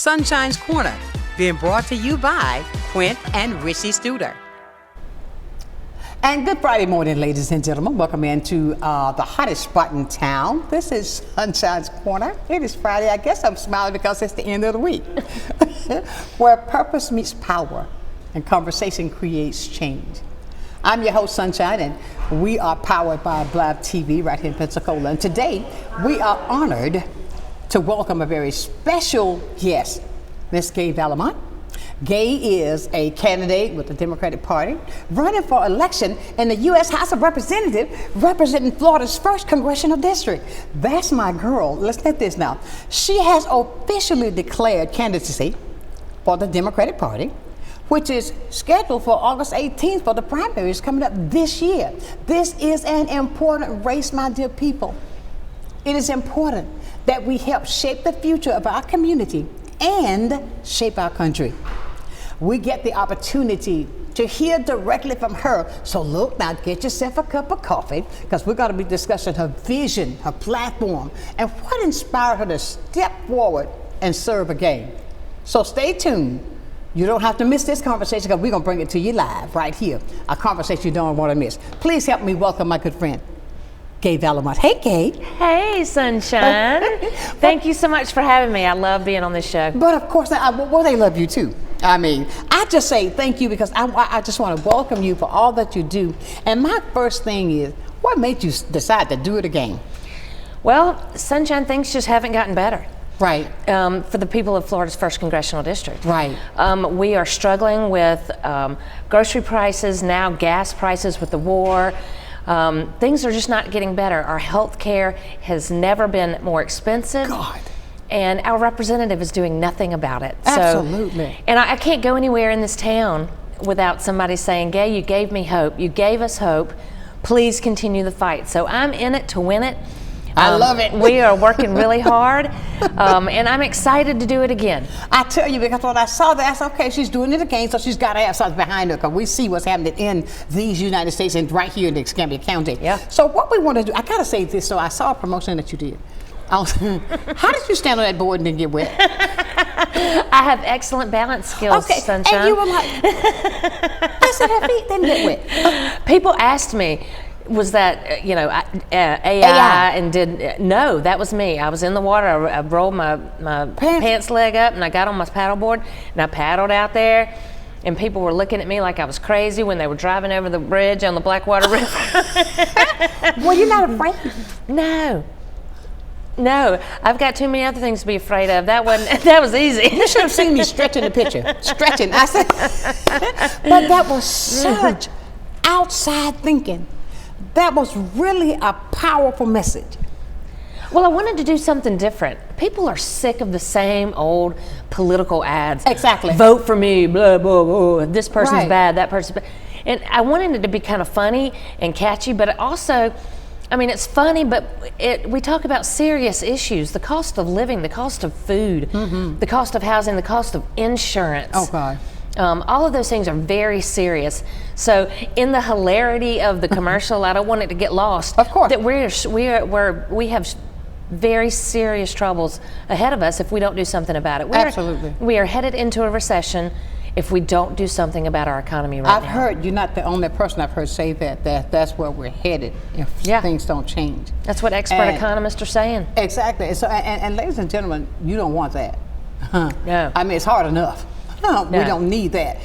Sunshine's Corner, being brought to you by Quint and Richie Studer. And good Friday morning, ladies and gentlemen. Welcome into the hottest spot in town. This is Sunshine's Corner. It is Friday. I guess I'm smiling because it's the end of the week. Where purpose meets power and conversation creates change. I'm your host, Sonshine, and we are powered by Blab TV right here in Pensacola. And today, we are honored to welcome a very special guest, Miss Gay Vallimont. Gay is a candidate with the Democratic Party running for election in the U.S. House of Representatives, representing Florida's 1st Congressional District. That's my girl. Listen at this now. She has officially declared candidacy for the Democratic Party, which is scheduled for August 18th for the primaries coming up this year. This is an important race, my dear people. It is important that we help shape the future of our community and shape our country. We get the opportunity to hear directly from her. So look, now get yourself a cup of coffee, because we're going to be discussing her vision, her platform, and what inspired her to step forward and serve again. So stay tuned. You don't have to miss this conversation, because we're going to bring it to you live right here. A conversation you don't want to miss. Please help me welcome my good friend, Gay Vallimont. Hey, Gay. Hey, Sunshine. Thank you so much for having me. I love being on this show. But of course, well, they love you too. I mean, I just say thank you because I just want to welcome you for all that you do. And my first thing is, what made you decide to do it again? Well, Sunshine, things just haven't gotten better. Right. For the people of Florida's 1st Congressional District. Right. We are struggling with grocery prices, now gas prices with the war. Things are just not getting better. Our health care has never been more expensive. God. And our representative is doing nothing about it. Absolutely. And I can't go anywhere in this town without somebody saying, Gay, you gave me hope. You gave us hope. Please continue the fight. So I'm in it to win it. I love it. We are working really hard, and I'm excited to do it again. I tell you, because when I saw that, I said, okay, she's doing it again, so she's got to have something behind her, because we see what's happening in these United States and right here in Escambia County. Yeah. So what we want to do, I got to say this, so I saw a promotion that you did. How did you stand on that board and didn't get wet? I have excellent balance skills, okay. Sunshine. And you were like, I said her feet didn't get wet. People asked me, was that, AI? And no, that was me. I was in the water. I rolled my pants leg up, and I got on my paddleboard, and I paddled out there. And people were looking at me like I was crazy when they were driving over the bridge on the Blackwater River. Well, you're not afraid? No, I've got too many other things to be afraid of. That was easy. You should have seen me stretching the picture. Stretching. I said, but that was such outside thinking. That was really a powerful message. Well, I wanted to do something different. People are sick of the same old political ads. Exactly. Vote for me, blah, blah, blah. This person's Right. bad, that person's bad. And I wanted it to be kind of funny and catchy, but also, I mean, it's funny, but we talk about serious issues: the cost of living, the cost of food, the cost of housing, the cost of insurance. Oh, God. All of those things are very serious. So, in the hilarity of the commercial, I don't want it to get lost. Of course. That we have very serious troubles ahead of us if we don't do something about it. Absolutely. We are headed into a recession if we don't do something about our economy right now. I've heard, you're not the only person I've heard say that's where we're headed if things don't change. That's what expert economists are saying. Exactly. And so, and ladies and gentlemen, you don't want that. No. I mean, it's hard enough. No. We don't need that.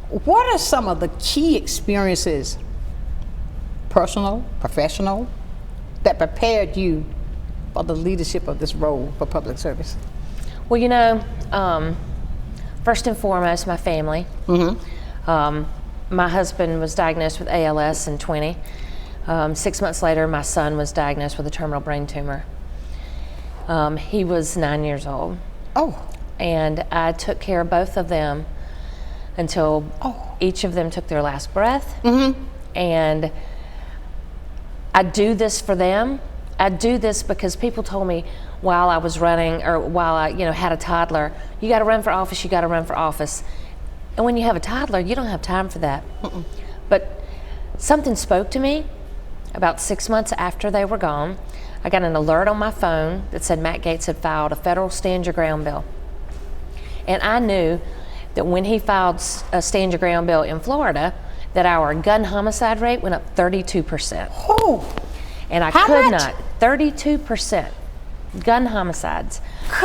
What are some of the key experiences, personal, professional, that prepared you for the leadership of this role for public service? Well, first and foremost, my family. My husband was diagnosed with ALS in 20. 6 months later, my son was diagnosed with a terminal brain tumor. He was 9 years old. Oh. And I took care of both of them until each of them took their last breath. And I do this for them. I do this because people told me while I was running, or while I had a toddler, you got to run for office, you got to run for office. And when you have a toddler, you don't have time for that. But something spoke to me about 6 months after they were gone. I got an alert on my phone that said Matt Gaetz had filed a federal stand your ground bill. And I knew that when he filed a stand your ground bill in Florida, that our gun homicide rate went up 32%. Oh, And I how could much? not, 32% gun homicides.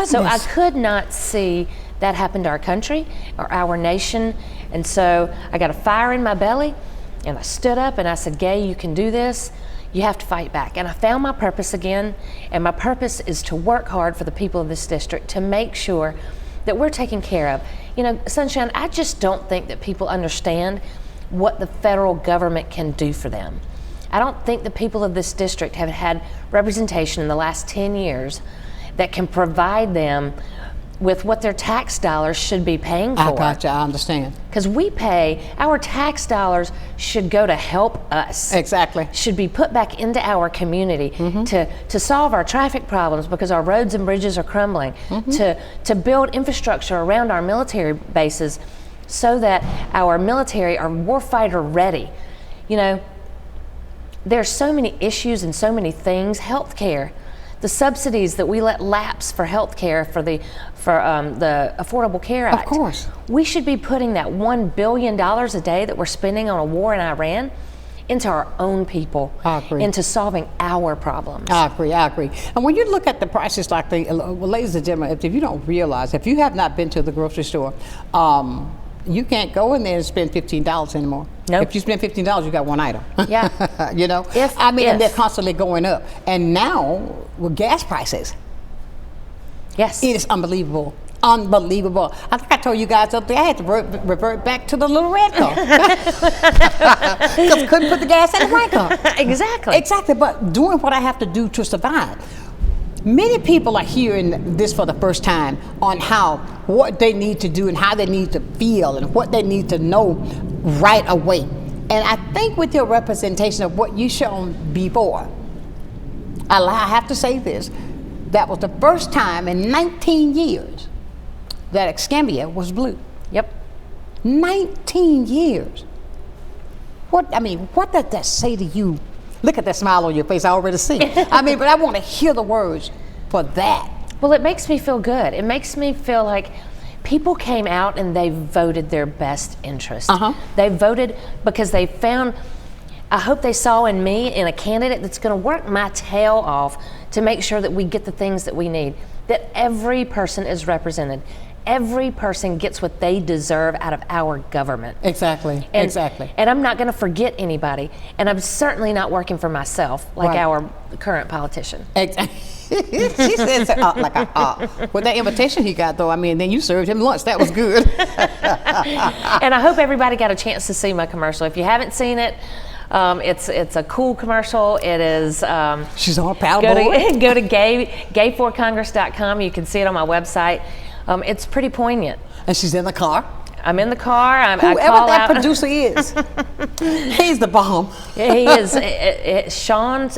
So I Goodness. could not see that happen to our country or our nation. And so I got a fire in my belly, and I stood up and I said, Gay, you can do this. You have to fight back. And I found my purpose again, and my purpose is to work hard for the people of this district to make sure that we're taken care of. You know, Sonshine, I just don't think that people understand what the federal government can do for them. I don't think the people of this district have had representation in the last 10 years that can provide them with what their tax dollars should be paying for. I got you. I understand. Because we pay, our tax dollars should go to help us. Exactly. Should be put back into our community to solve our traffic problems because our roads and bridges are crumbling, to build infrastructure around our military bases so that our military are warfighter ready. You know, there's so many issues and so many things. Healthcare, the subsidies that we let lapse for healthcare for the Affordable Care Act. Of course. We should be putting that $1 billion a day that we're spending on a war in Iran into our own people, I agree. into solving our problems. I agree. And when you look at the prices, like ladies and gentlemen, if you don't realize, if you have not been to the grocery store, you can't go in there and spend $15 anymore. Nope. If you spend $15, you got one item. Yeah. You know? And they're constantly going up. And now, with gas prices, Yes. it is unbelievable. Unbelievable. I think I told you guys up there I had to revert back to the little red car. Because couldn't put the gas in the white car. Exactly. Exactly, but doing what I have to do to survive. Many people are hearing this for the first time on what they need to do and how they need to feel and what they need to know right away. And I think with your representation of what you shown before, I have to say this, that was the first time in 19 years that Escambia was blue. Yep. 19 years. What does that say to you? Look at that smile on your face, I already see it. But I want to hear the words for that. Well, it makes me feel good. It makes me feel like people came out and they voted their best interest. They voted because they found, I hope they saw in me, in a candidate that's going to work my tail off to make sure that we get the things that we need, that every person is represented. Every person gets what they deserve out of our government. Exactly. And I'm not going to forget anybody. And I'm certainly not working for myself like our current politician. Exactly. She says with that invitation he got, though, then you served him lunch. That was good. And I hope everybody got a chance to see my commercial. If you haven't seen it, it's a cool commercial. It is. She's on paddleboard. Go to gay4congress.com. You can see it on my website. It's pretty poignant. And she's in the car. I'm in the car. Whoever that producer is, he's the bomb. He is. Sean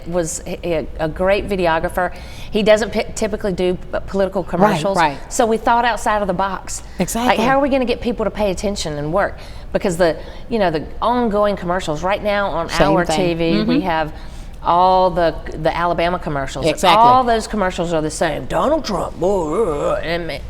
was a great videographer. He doesn't typically do political commercials. Right. So we thought outside of the box. Exactly. Like, how are we going to get people to pay attention and work? Because the ongoing commercials right now on our TV, we have all the Alabama commercials. Exactly. All those commercials are the same. Donald Trump. And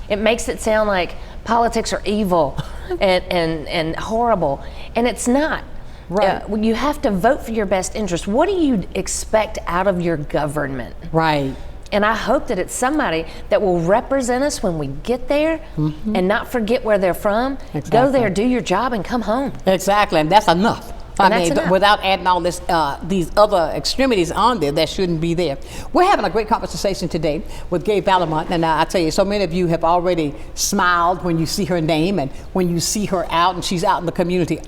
it makes it sound like politics are evil and horrible, and it's not. Right. You have to vote for your best interest. What do you expect out of your government? Right. And I hope that it's somebody that will represent us when we get there and not forget where they're from. Exactly. Go there, do your job, and come home. Exactly, and that's enough. Enough. Without adding all this, these other extremities on there that shouldn't be there. We're having a great conversation today with Gay Valamont, and I tell you, so many of you have already smiled when you see her name and when you see her out, and she's out in the community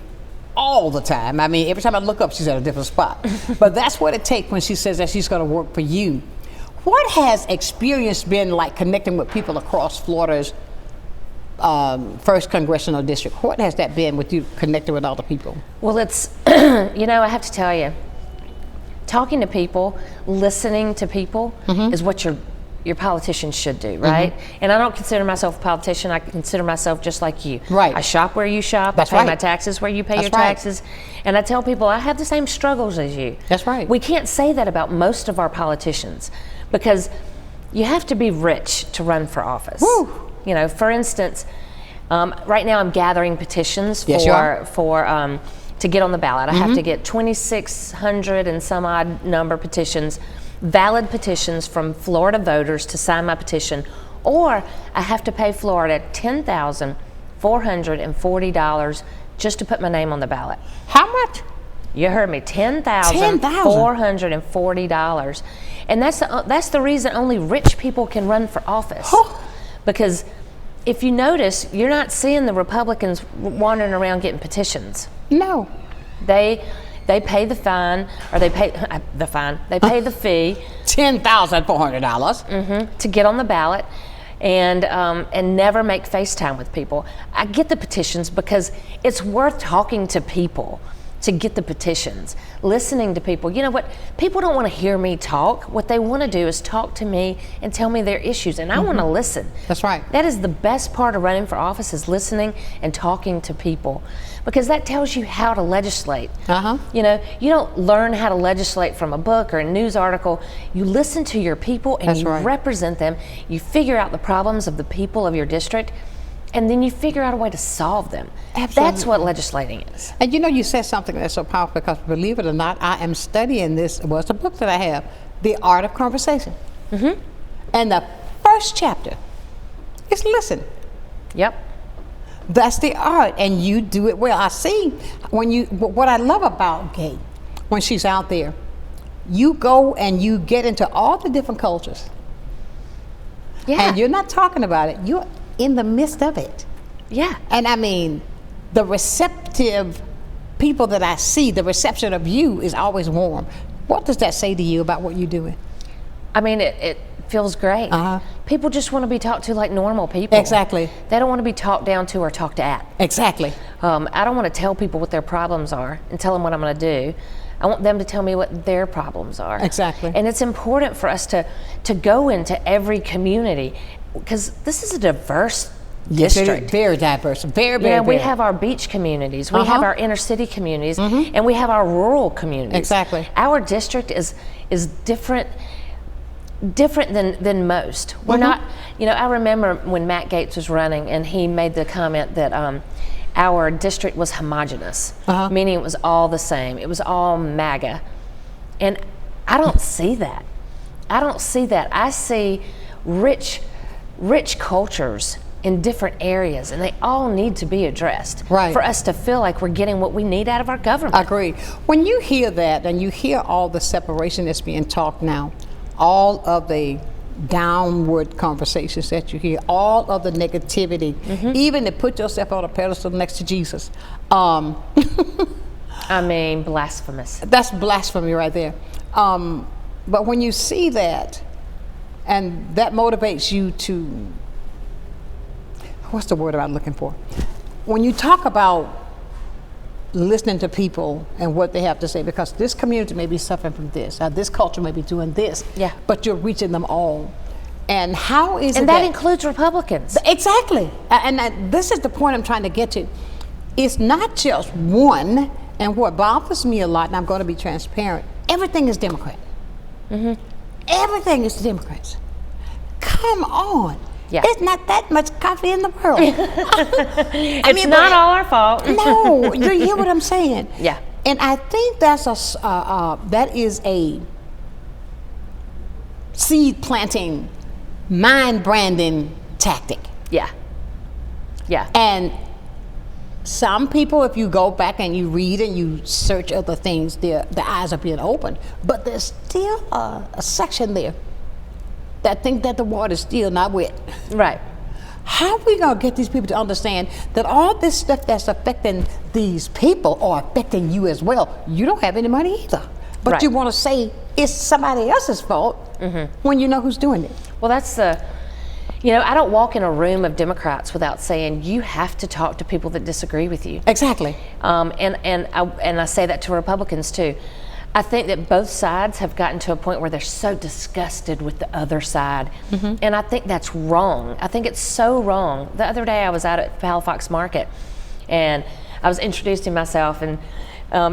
all the time. Every time I look up, she's at a different spot. But that's what it takes when she says that she's going to work for you. What has experience been like connecting with people across Florida's first congressional district? What has that been with you connecting with all the people? Well, it's, I have to tell you, talking to people, listening to people is what your politicians should do, right? And I don't consider myself a politician. I consider myself just like you. Right. I shop where you shop. That's I pay right. my taxes where you pay That's your right. taxes. And I tell people I have the same struggles as you. That's right. We can't say that about most of our politicians because you have to be rich to run for office. Woo. You know, for instance, right now I'm gathering petitions Yes, you are. for to get on the ballot. I have to get 2,600 and some odd number petitions, valid petitions from Florida voters to sign my petition, or I have to pay Florida $10,440 just to put my name on the ballot. How much? You heard me, $10,440, and that's the reason only rich people can run for office. Because if you notice, you're not seeing the Republicans wandering around getting petitions. No. They pay the fine, or they pay the fine. They pay the fee, $10,400 to get on the ballot, and never make FaceTime with people. I get the petitions because it's worth talking to people to get the petitions, listening to people. You know what? People don't want to hear me talk. What they want to do is talk to me and tell me their issues, and I want to listen. That's right. That is the best part of running for office, is listening and talking to people, because that tells you how to legislate. You know, you don't learn how to legislate from a book or a news article. You listen to your people, and you represent them. You figure out the problems of the people of your district, and then you figure out a way to solve them. Absolutely. That's what legislating is. And you know, you said something that's so powerful, because believe it or not, I am studying this. Well, it's a book that I have, The Art of Conversation. And the first chapter is listen. Yep. That's the art, and you do it well. I see what I love about Gay, when she's out there, you go and you get into all the different cultures. Yeah. And you're not talking about it. You're in the midst of it. Yeah. And I mean, the receptive people that I see, the reception of you is always warm. What does that say to you about what you're doing? I mean, it feels great. People just want to be talked to like normal people. Exactly. They don't want to be talked down to or talked at. Exactly. I don't want to tell people what their problems are and tell them what I'm going to do. I want them to tell me what their problems are. Exactly. And it's important for us to go into every community, because this is a diverse district. Very diverse. Very. We have our beach communities, we have our inner city communities, and we have our rural communities. Exactly. Our district is different than most. We're not, you know, I remember when Matt Gaetz was running, and he made the comment that our district was homogenous, meaning it was all the same. It was all MAGA. And I don't see that. I see rich cultures in different areas, and they all need to be addressed for us to feel like we're getting what we need out of our government. I agree. When you hear that, and you hear all the separation that's being talked now, all of the downward conversations that you hear, all of the negativity, even to put yourself on a pedestal next to Jesus. I mean, blasphemous. That's blasphemy right there. But when you see that, and that motivates you to, what's the word I'm looking for? When you talk about listening to people and what they have to say, because this community may be suffering from this, this culture may be doing this, but you're reaching them all. And how is it and that includes Republicans. Exactly. And this is the point I'm trying to get to. It's not just one, and what bothers me a lot, and I'm going to be transparent, everything is Democrat. Everything is Democrats. Come on. There's not that much coffee in the world. It's not all our fault. No, you hear what I'm saying? Yeah. And I think that's that is a seed planting, mind branding tactic. Yeah. And some people, if you go back and you read and you search other things, the eyes are being opened. But there's still a section there that think that the water's still not wet. Right. How are we gonna get these people to understand that all this stuff that's affecting these people are affecting you as well? You don't have any money either, but you want to say it's somebody else's fault when you know who's doing it. Well, that's you know, I don't walk in a room of Democrats without saying you have to talk to people that disagree with you. Exactly. And I say that to Republicans too. I think that both sides have gotten to a point where they're so disgusted with the other side. And I think that's wrong. I think it's so wrong. The other day I was out at Halifax Market, and I was introducing myself and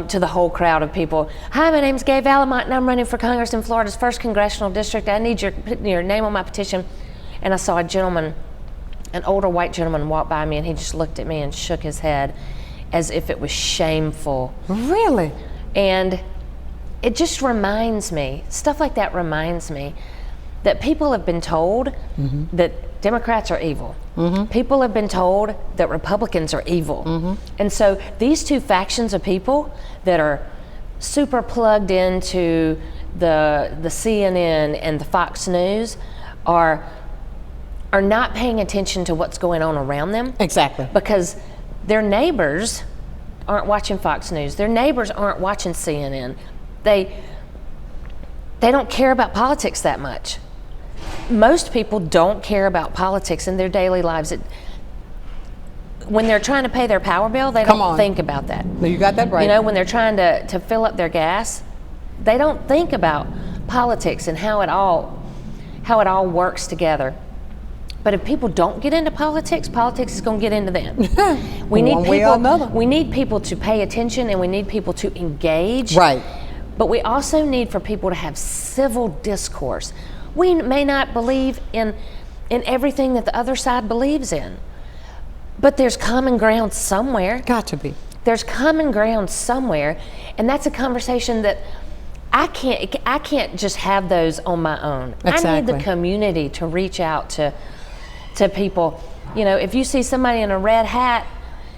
to the whole crowd of people. Hi, my name's Gay Valamont, and I'm running for Congress in Florida's 1st Congressional District. I need your name on my petition. And I saw a gentleman an older white gentleman walked by me and he just looked at me and shook his head as if it was shameful. Really? And it just reminds me, stuff like that reminds me that people have been told that Democrats are evil. People have been told that Republicans are evil. And so these two factions of people that are super plugged into the CNN and the Fox News are not paying attention to what's going on around them. Exactly. Because their neighbors aren't watching Fox News. Their neighbors aren't watching CNN. They don't care about politics that much. Most people don't care about politics in their daily lives. When they're trying to pay their power bill, they don't think about that. No, you got that right. You know, when they're trying to fill up their gas, they don't think about politics and how it all works together. But if people don't get into politics, politics is going to get into them. We need people to pay attention, and we need people to engage. Right. But we also need for people to have civil discourse. We may not believe in everything that the other side believes in, but there's common ground somewhere. Got to be. There's common ground somewhere, and that's a conversation that I can't just have those on my own. Exactly. I need the community to reach out to people. You know, if you see somebody in a red hat,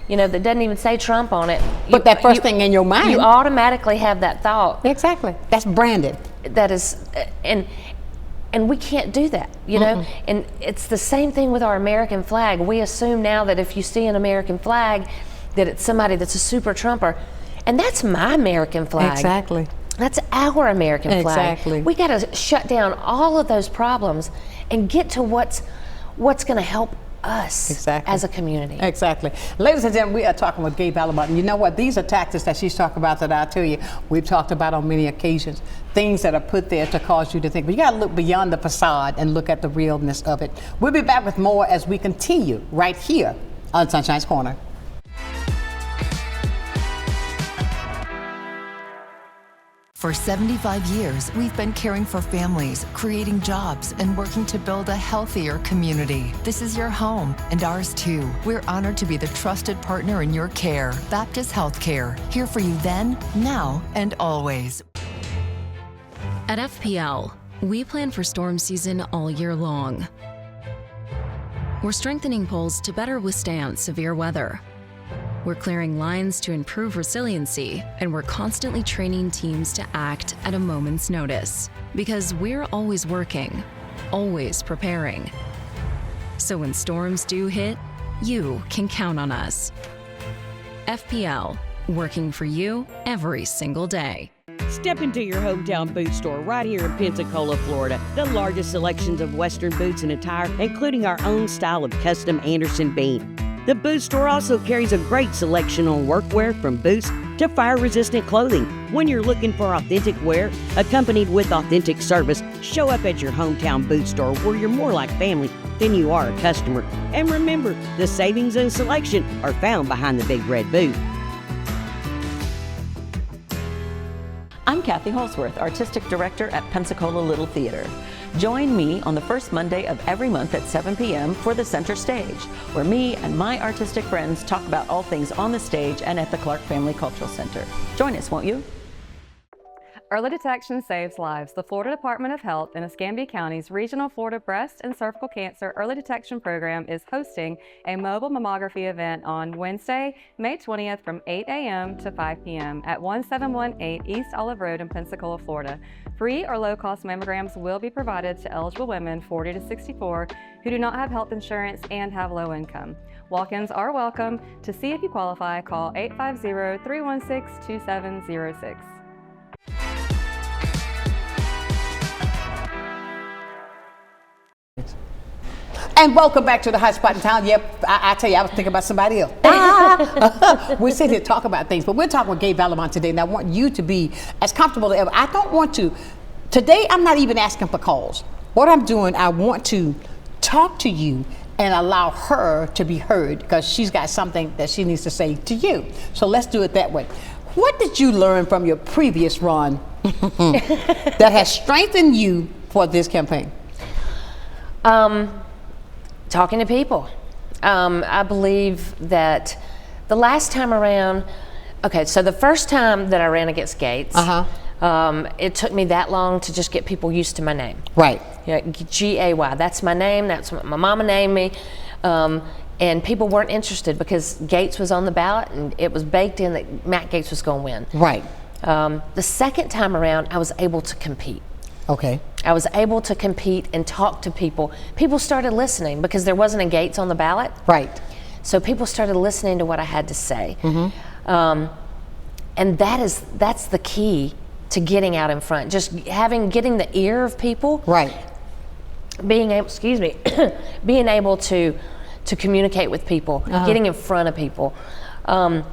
you know, that doesn't even say Trump on it, but that first thing in your mind, you automatically have that thought. Exactly. That's branded. That is, and we can't do that, you know? And it's the same thing with our American flag. We assume now that if you see an American flag, that it's somebody that's a super Trumper. And that's my American flag. Exactly. That's our American flag. Exactly. We got to shut down all of those problems and get to what's going to help us as a community. Exactly. Ladies and gentlemen, we are talking with Gabe Alabama. And you know what? These are tactics that she's talking about that I tell you, we've talked about on many occasions. Things that are put there to cause you to think. But you got to look beyond the facade and look at the realness of it. We'll be back with more as we continue right here on Sunshine's Corner. For 75 years, we've been caring for families, creating jobs, and working to build a healthier community. This is your home, and ours too. We're honored to be the trusted partner in your care. Baptist Healthcare, here for you then, now, and always. At FPL, we plan for storm season all year long. We're strengthening poles to better withstand severe weather. We're clearing lines to improve resiliency, and we're constantly training teams to act at a moment's notice. Because we're always working, always preparing. So when storms do hit, you can count on us. FPL, working for you every single day. Step into your hometown boot store right here in Pensacola, Florida. The largest selections of Western boots and attire, including our own style of custom Anderson bean. The boot store also carries a great selection on workwear from boots to fire-resistant clothing. When you're looking for authentic wear, accompanied with authentic service, show up at your hometown boot store where you're more like family than you are a customer. And remember, the savings and selection are found behind the big red boot. I'm Kathy Holsworth, Artistic Director at Pensacola Little Theater. Join me on the first Monday of every month at 7 p.m. for the Center Stage, where me and my artistic friends talk about all things on the stage and at the Clark Family Cultural Center. Join us, won't you? Early detection saves lives. The Florida Department of Health and Escambia County's Regional Florida Breast and Cervical Cancer Early Detection Program is hosting a mobile mammography event on Wednesday, May 20th from 8 a.m. to 5 p.m. at 1718 East Olive Road in Pensacola, Florida. Free or low-cost mammograms will be provided to eligible women 40 to 64 who do not have health insurance and have low income. Walk-ins are welcome. To see if you qualify, call 850-316-2706. And welcome back to the hot spot in town. Yep, I tell you, I was thinking about somebody else. We're sitting here talking about things, but we're talking with Gabe Vallimont today, and I want you to be as comfortable as ever. I don't want to. Today, I'm not even asking for calls. What I'm doing, I want to talk to you and allow her to be heard because she's got something that she needs to say to you. So let's do it that way. What did you learn from your previous run that has strengthened you for this campaign? Talking to people. I believe that the last time around, okay, so the first time that I ran against Gates, it took me that long to just get people used to my name. Right. Yeah, G-A-Y, that's my name, that's what my mama named me. And people weren't interested because Gates was on the ballot and it was baked in that Matt Gates was going to win. Right. The second time around, I was able to compete. Okay. I was able to compete and talk to people. People started listening because there wasn't a Gates on the ballot. Right. So people started listening to what I had to say. And that's the key to getting out in front. Just getting the ear of people. Right. Being able, being able to communicate with people, getting in front of people, and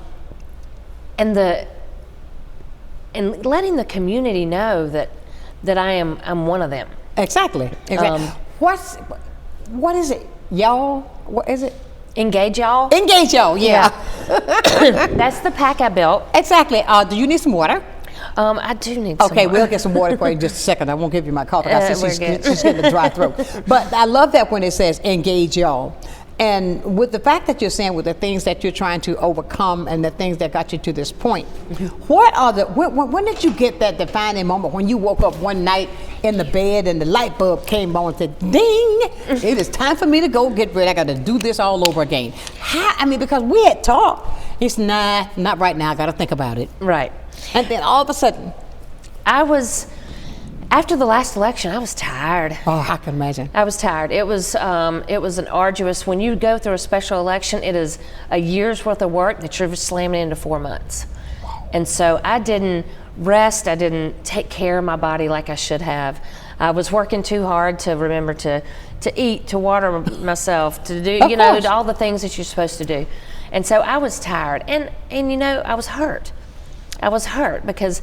letting the community know that I'm one of them. Exactly. What is it, y'all? What is it? Engage y'all. Engage y'all. Yeah. That's the pack I built. Exactly. Do you need some water? I do need some Okay, water. we'll get some water for you in just a second. I won't give you my coffee. We're good. She's getting a dry throat. But I love that when it says engage y'all. And with the fact that you're saying with the things that you're trying to overcome and the things that got you to this point, what are when did you get that defining moment when you woke up one night in the bed and the light bulb came on and said, ding, it is time for me to go get ready. I got to do this all over again. Because we had talked. It's not right now. I got to think about it. Right. And then all of a sudden, after the last election, I was tired. Oh, I can imagine. I was tired. It was an arduous, when you go through a special election, it is a year's worth of work that you're slamming into 4 months. And so I didn't rest. I didn't take care of my body like I should have. I was working too hard to remember to eat, to water myself, to do, all the things that you're supposed to do. And so I was tired. And I was hurt. I was hurt because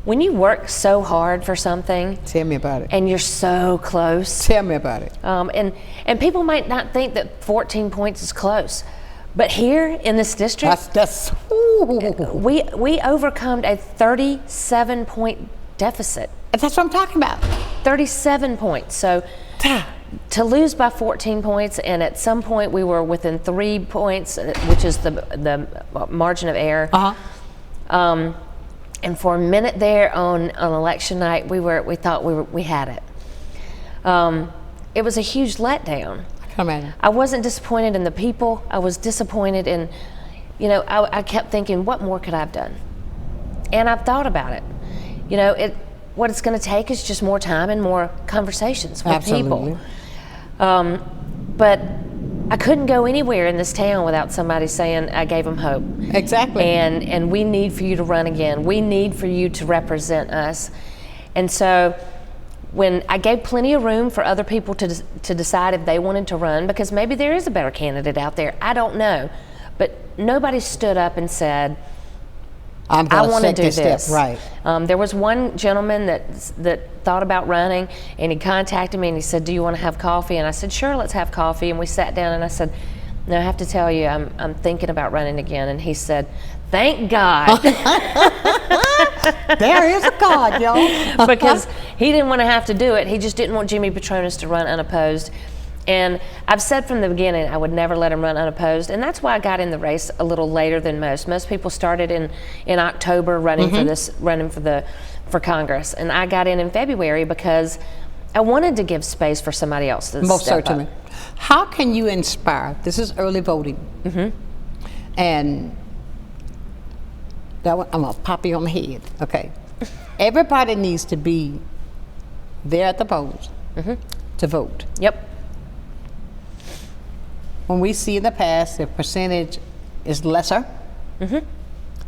when you work so hard for something, tell me about it, and you're so close. Tell me about it. And people might not think that 14 points is close, but here in this district, we overcome a 37-point deficit. That's what I'm talking about. 37 points. So to lose by 14 points, and at some point we were within 3 points, which is the margin of error. And for a minute there on election night, we thought we had it. It was a huge letdown. I can imagine. I wasn't disappointed in the people. I was disappointed in, I kept thinking, what more could I have done? And I've thought about it. What it's going to take is just more time and more conversations with people. But I couldn't go anywhere in this town without somebody saying I gave them hope. Exactly. And we need for you to run again. We need for you to represent us. And so when I gave plenty of room for other people to decide if they wanted to run, because maybe there is a better candidate out there, I don't know. But nobody stood up and said, I want to do this. Right. There was one gentleman that thought about running, and he contacted me and he said, do you want to have coffee? And I said, sure, let's have coffee. And we sat down and I said, no, I have to tell you, I'm thinking about running again. And he said, thank God. There is a God, y'all. Because he didn't want to have to do it. He just didn't want Jimmy Petronas to run unopposed. And I've said from the beginning I would never let him run unopposed, and that's why I got in the race a little later than most. Most people started in October running for Congress, and I got in February because I wanted to give space for somebody else to Most step certainly. up. How can you inspire? This is early voting, and that one, I'm gonna pop you on the head. Okay, everybody needs to be there at the polls to vote. Yep. When we see in the past, the percentage is lesser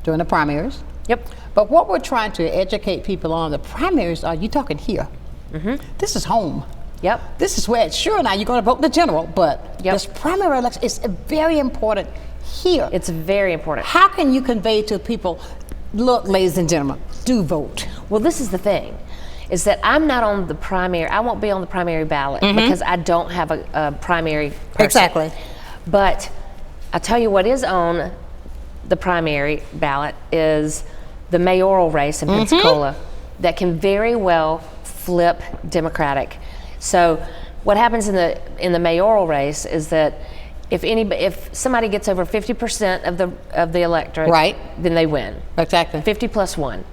during the primaries. Yep. But what we're trying to educate people on, the primaries are, you talking here. This is home. Yep. This is where, sure, now you're going to vote in the general, but this primary election is very important here. It's very important. How can you convey to people, look, ladies and gentlemen, do vote? Well, this is the thing, is that I'm not on the primary, I won't be on the primary ballot because I don't have a primary person. Exactly. But I'll tell you what is on the primary ballot is the mayoral race in Pensacola that can very well flip Democratic. So what happens in the mayoral race is that if somebody gets over 50% of the electorate, Right. then they win. Exactly. 50 plus 1.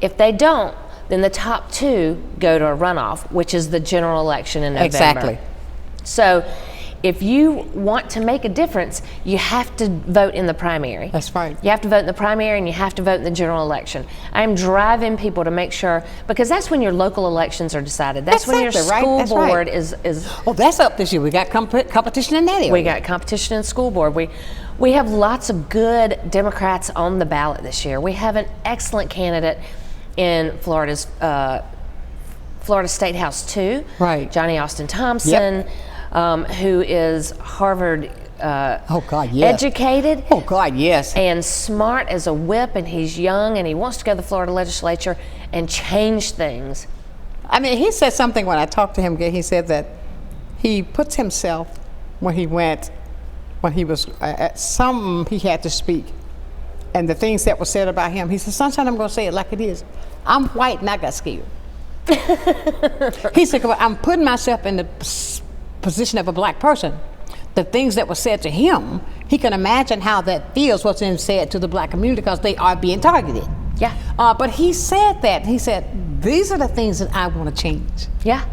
If they don't, then the top 2 go to a runoff, which is the general election in November. Exactly. So if you want to make a difference, you have to vote in the primary. That's right. You have to vote in the primary and you have to vote in the general election. I'm driving people to make sure, because that's when your local elections are decided. That's when your Exactly, right. school That's right. board is. Oh, that's up this year. We got competition in that area. We got competition in school board. We have lots of good Democrats on the ballot this year. We have an excellent candidate in Florida's Florida State House 2, Right. Johnny Austin Thompson, who is Harvard Oh God, yes. educated Oh God, yes. and smart as a whip, and he's young, and he wants to go to the Florida legislature and change things. I mean, he said something when I talked to him. He said that he puts himself when he was at something he had to speak, and the things that were said about him. He said, "Sonshine, I'm going to say it like it is. I'm white and I got scared." He said, "Well, I'm putting myself in the position of a black person. The things that were said to him, he can imagine how that feels what's been said to the black community because they are being targeted." Yeah. But he said that. He said, "These are the things that I want to change." Yeah.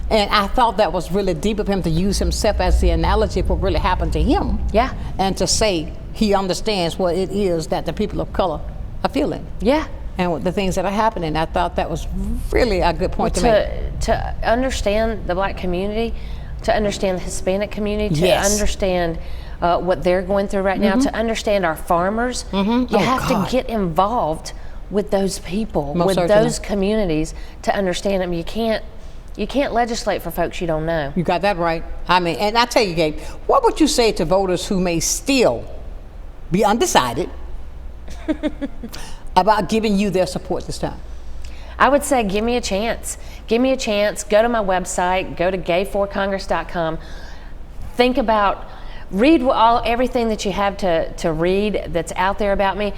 And I thought that was really deep of him to use himself as the analogy for what really happened to him. Yeah. And to say he understands what it is that the people of color are feeling. Yeah. And what the things that are happening. I thought that was really a good point to make. To understand the black community, to understand the Hispanic community, to Yes. understand what they're going through right now, to understand our farmers, you Oh, have God. to get involved with those people, Most with certainly. those communities to understand them. You can't legislate for folks you don't know. You got that right. I mean, and I tell you, Gabe, what would you say to voters who may still be undecided about giving you their support this time? I would say give me a chance. Give me a chance. Go to my website. Go to gay4congress.com. Think about, read everything that you have to read that's out there about me.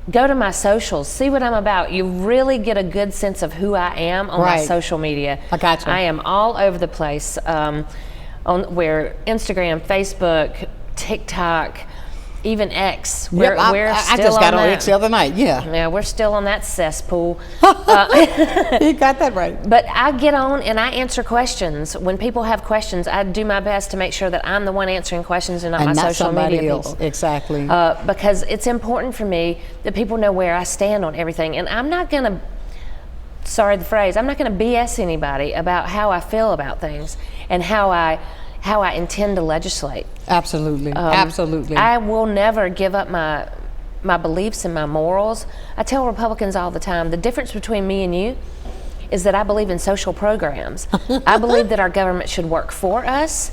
Go to my socials. See what I'm about. You really get a good sense of who I am on my Right. social media. I got you. I am all over the place. On where Instagram, Facebook, TikTok, even X. Yep, We're I still just got on that. X the other night. Yeah. Yeah, we're still on that cesspool. You got that right. But I get on and I answer questions. When people have questions, I do my best to make sure that I'm the one answering questions and not And my not social somebody media else. people. Exactly. Because it's important for me that people know where I stand on everything. And I'm not going to, sorry the phrase, I'm not going to BS anybody about how I feel about things and how I intend to legislate. Absolutely. Absolutely. I will never give up my beliefs and my morals. I tell Republicans all the time, the difference between me and you is that I believe in social programs. I believe that our government should work for us,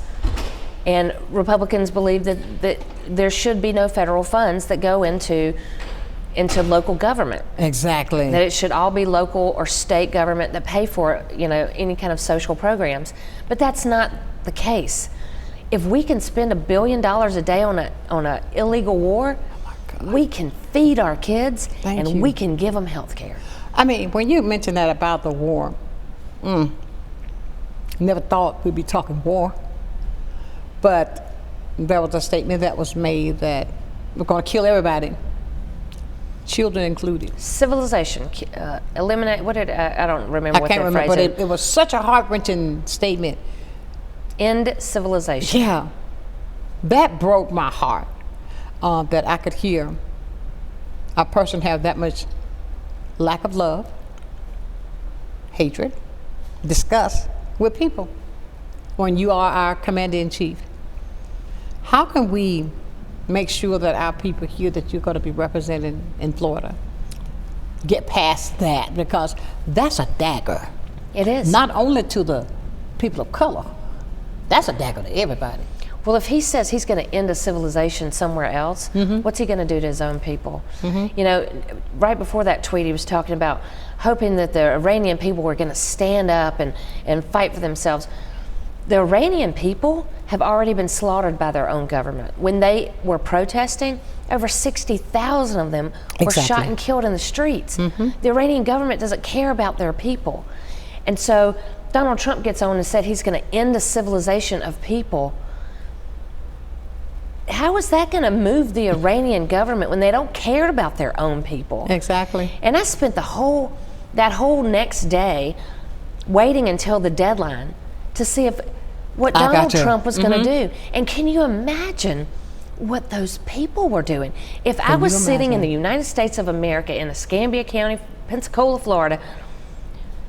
and Republicans believe that there should be no federal funds that go into local government. Exactly. That it should all be local or state government that pay for, any kind of social programs. But that's not the case. If we can spend $1 billion a day on a illegal war, we can feed our kids and you. we can give them health care. I mean, when you mentioned that about the war, never thought we'd be talking war. But there was a statement that was made that we're going to kill everybody, children included. Civilization, eliminate, I don't remember I what can't the remember, phrase but is. it was such a heart-wrenching statement. End civilization. Yeah, that broke my heart that I could hear a person have that much lack of love, hatred, disgust with people when you are our commander-in-chief. How can we make sure that our people here that you're going to be represented in Florida get past that? Because that's a dagger. It is. Not only to the people of color, that's a dagger to everybody. Well, if he says he's going to end a civilization somewhere else, what's he going to do to his own people? Right before that tweet, he was talking about hoping that the Iranian people were going to stand up and fight for themselves. The Iranian people have already been slaughtered by their own government. When they were protesting, over 60,000 of them were shot and killed in the streets. The Iranian government doesn't care about their people. And so Donald Trump gets on and said he's going to end a civilization of people. how is that going to move the Iranian government when they don't care about their own people? Exactly. And I spent that whole next day waiting until the deadline to see what Donald Trump was going to do. And can you imagine what those people were doing? If I was sitting in the United States of America in Escambia County, Pensacola, Florida,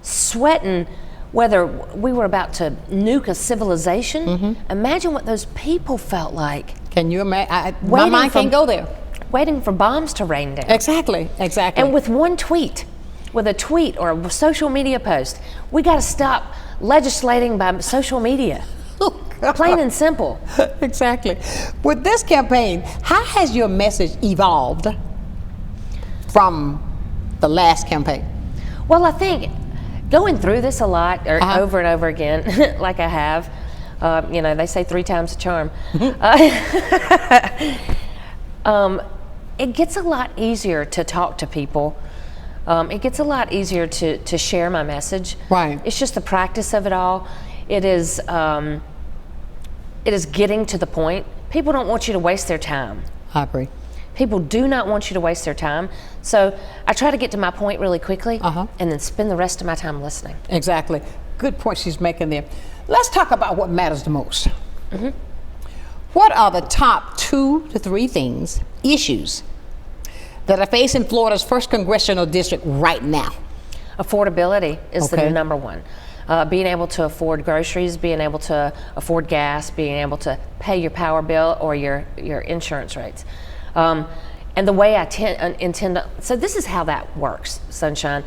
sweating whether we were about to nuke a civilization, imagine what those people felt like. Can you imagine? My mind can't go there. Waiting for bombs to rain down. Exactly. And with one tweet, with a tweet or a social media post, we got to stop legislating by social media. Plain and simple. Exactly. With this campaign, how has your message evolved from the last campaign? Well, I think going through this a lot, or over and over again, like I have, they say 3 times the charm. It gets a lot easier to talk to people. It gets a lot easier to share my message. Right. It's just the practice of it all. It is getting to the point. People don't want you to waste their time. I agree. People do not want you to waste their time. So I try to get to my point really quickly and then spend the rest of my time listening. Exactly. Good point she's making there. Let's talk about what matters the most. What are the top 2 to 3 issues that are facing Florida's 1st congressional district right now? Affordability is the number one. Being able to afford groceries, being able to afford gas, being able to pay your power bill or your insurance rates. And the way I intend to, so this is how that works, Sunshine.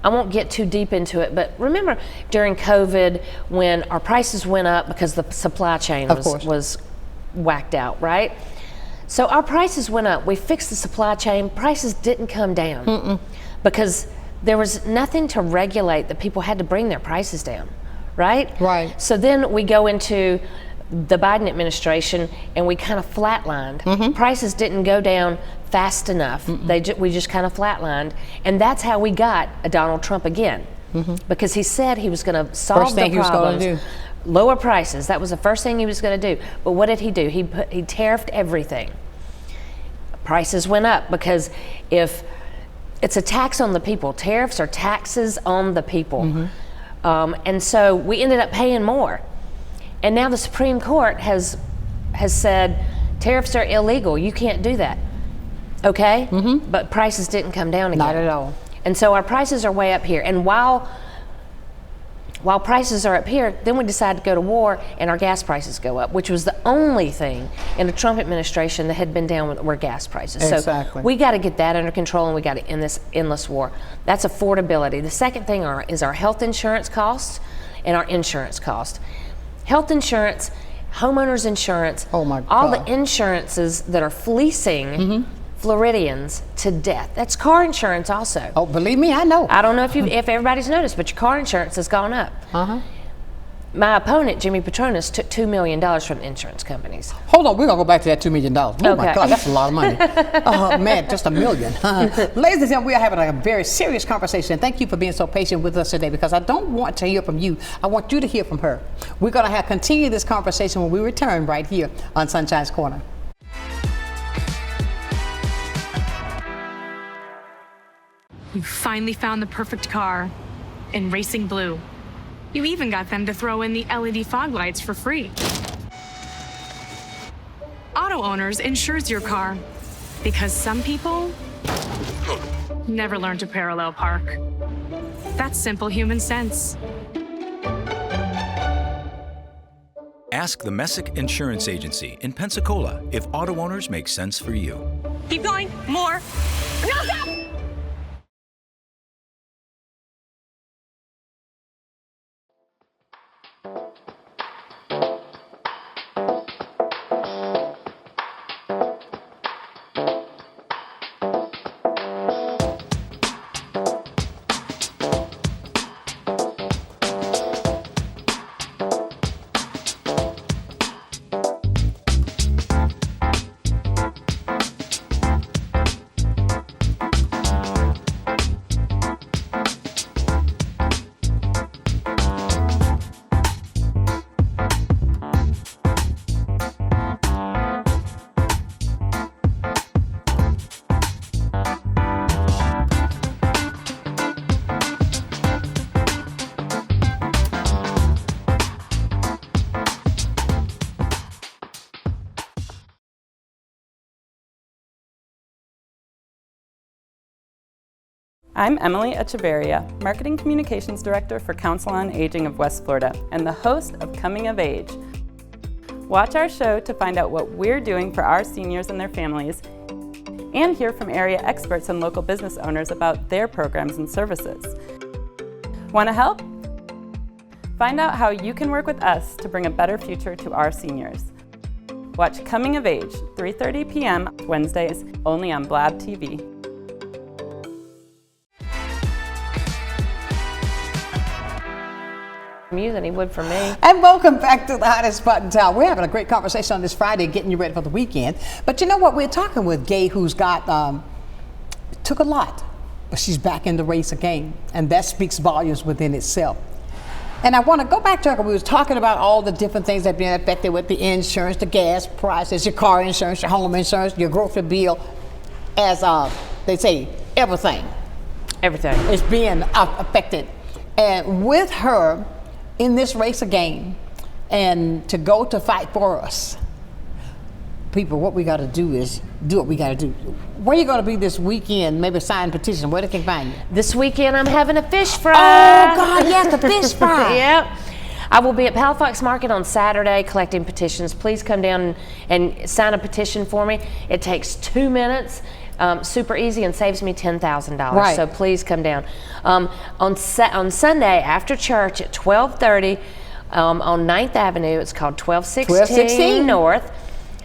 I won't get too deep into it, but remember during COVID when our prices went up because the supply chain was whacked out, right? So our prices went up. We fixed the supply chain. Prices didn't come down because there was nothing to regulate that people had to bring their prices down, right? Right. So then we go into the Biden administration and we kind of flatlined. Prices didn't go down fast enough. We just kind of flatlined. And that's how we got a Donald Trump again. Because he said he was going to solve the problems. Lower prices. That was the first thing he was going to do. But what did he do? He tariffed everything. Prices went up because if it's a tax on the people, tariffs are taxes on the people. And so we ended up paying more. And now the Supreme Court has said tariffs are illegal. You can't do that. Okay? But prices didn't come down again. Not at all. And so our prices are way up here. And while prices are up here, then we decide to go to war and our gas prices go up, which was the only thing in the Trump administration that had been down were gas prices. Exactly. So we got to get that under control and we got to end this endless war. That's affordability. The second thing is our health insurance costs and our insurance costs. Health insurance, homeowners insurance, oh my God, all the insurances that are fleecing Floridians to death. That's car insurance also. Oh, believe me, I know. I don't know if everybody's noticed, but your car insurance has gone up. My opponent, Jimmy Petronas, took $2 million from insurance companies. Hold on, we're going to go back to that $2 million. Oh my God, that's a lot of money. Man, just $1 million. Ladies and gentlemen, we are having a very serious conversation. Thank you for being so patient with us today because I don't want to hear from you. I want you to hear from her. We're going to continue this conversation when we return right here on Sunshine's Corner. You finally found the perfect car in racing blue. You even got them to throw in the LED fog lights for free. Auto Owners insures your car because some people never learn to parallel park. That's simple human sense. Ask the Messick Insurance Agency in Pensacola if Auto Owners make sense for you. Keep going. More. No, stop! I'm Emily Echeverria, Marketing Communications Director for Council on Aging of West Florida and the host of Coming of Age. Watch our show to find out what we're doing for our seniors and their families, and hear from area experts and local business owners about their programs and services. Want to help? Find out how you can work with us to bring a better future to our seniors. Watch Coming of Age, 3:30 p.m. Wednesdays, only on Blab TV. Than he would for me. And welcome back to the hottest spot in town. We're having a great conversation on this Friday, getting you ready for the weekend. But you know what? We're talking with Gay, who's got took a lot, but she's back in the race again, and that speaks volumes within itself. And I want to go back to her. We was talking about all the different things that have been affected with the insurance, the gas prices, your car insurance, your home insurance, your grocery bill, as they say, everything. Everything is being affected. And with her in this race again, and to go to fight for us, people, what we got to do is do what we got to do. Where you going to be this weekend? Maybe sign petition. Where they can find you? This weekend I'm having a fish fry. Oh God, yes, the fish fry. Yep. I will be at Palafox Market on Saturday collecting petitions. Please come down and sign a petition for me. It takes 2 minutes. Super easy and saves me $10,000. Right. So please come down. On Sunday after church at 12:30 on 9th Avenue. It's called 1216 North.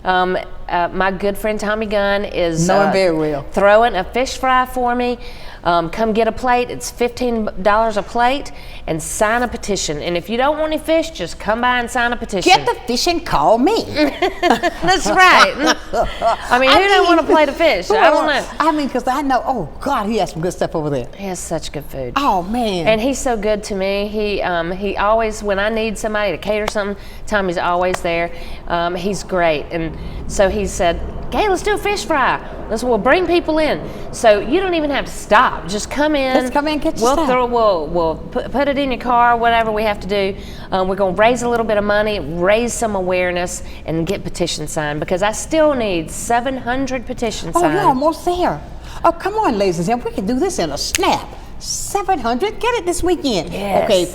My good friend Tommy Gunn is very well. throwing a fish fry for me. Come get a plate. It's $15 a plate, and sign a petition. And if you don't want any fish, just come by and sign a petition. Get the fish and call me. That's right. I mean, who doesn't want a plate of fish? I don't know. I mean, because I know, oh God, he has some good stuff over there. He has such good food. Oh man. And he's so good to me. He always, when I need somebody to cater something, Tommy's always there. He's great. And so he said, "Okay, let's do a fish fry. We'll bring people in." So you don't even have to stop. Just come in. Let's come in and get your stuff. We'll put it in your car, whatever we have to do. We're going to raise a little bit of money, raise some awareness, and get petitions signed, because I still need 700 petitions signed. Oh, you're almost there. Oh, come on, ladies and gentlemen. We can do this in a snap. 700. Get it this weekend. Yes. Okay.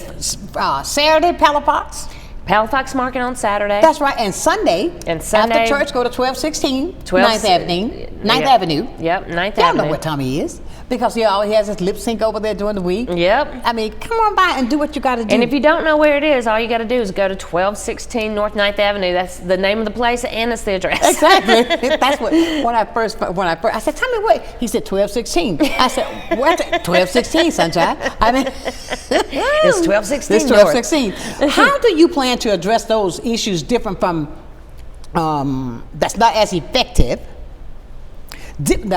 Saturday, Palafox. Palafox Market on Saturday. That's right. And Sunday. After church, go to 1216 9th Avenue. 9th Avenue. Yep, 9th Y'all Avenue. know what Tommy is, because he always has his lip sync over there during the week. Yep. I mean, come on by and do what you got to do. And if you don't know where it is, all you got to do is go to 1216 North 9th Avenue. That's the name of the place and it's the address. Exactly. That's what, when I first, I said, "Tell me what." He said 1216. I said, "What's 1216, Sunshine?" I mean, it's 1216. It's 1216. How do you plan to address those issues different from, that's not as effective?